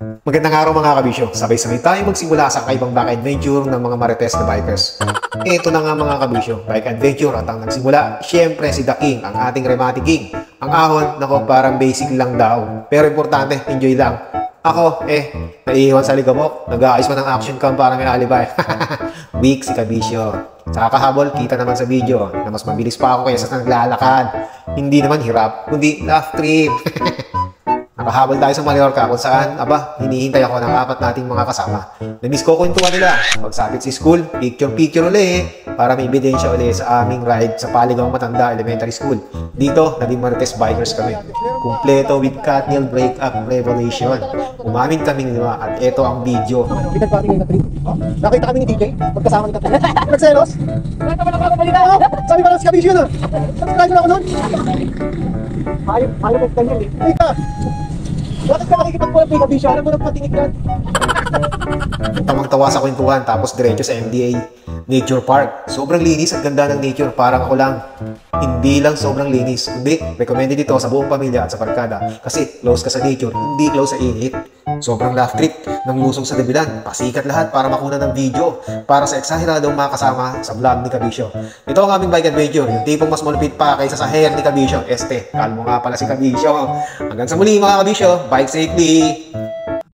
Magandang araw mga kabisyo. Sabay-sabay tayo magsimula sa kakaibang bike adventure ng mga marites na bikers. Ito na nga mga kabisyo, bike adventure at ang nagsimula, syempre si The King, ang ating Remati King. Ang ahon, nako parang basic lang daw. Pero importante, enjoy lang. Ako, naiiwan sa ligabok. Nag-aayos man ng action cam para may alibay. Weak si kabisyo. Sa kahabol, kita naman sa video na mas mabilis pa ako kaysa sa naglalakad. Hindi naman hirap, kundi laugh trip. Nakahabol tayo sa Mallorca kung saan, hinihintay ako ng apat nating mga kasama. Namiss ko kwentuhan nila. Pagsapit si school, picture uli para may ebidensya uli sa aming ride sa Paligaw Matanda Elementary School. Dito, naging marites bikers kami. Kumpleto with Katniel breakup revelation. Umamin kaming lima at ito ang video. Nakita kami ni DJ, magkasama ni Katniel. Nagselos? Sabi pa lang si Kabisyo na. Subscribe na ako nun. Ayaw mo Katniel eh. Ika! Bakit ka nakikipagpulang kay Kabisyo? Alam mo nang patinig yan. Tamang-tawa sa kwentuhan tapos diretso sa MDA Nature Park. Sobrang linis at ganda ng nature, parang ako lang. Hindi lang sobrang linis, kundi recommended ito sa buong pamilya at sa barkada kasi close ka sa nature, hindi close sa init. Sobrang laugh trip ng lusong sa debilan. Pasikat lahat para makuna ng video para sa eksaheradong mga kasama sa vlog ni Kabisyo. Ito ang aming bike adventure, yung tipong mas malupit pa kaysa sa hair ni Kabisyo. Kalmo nga pala si Kabisyo. Hanggang sa muli mga Kabisyo, bike safely!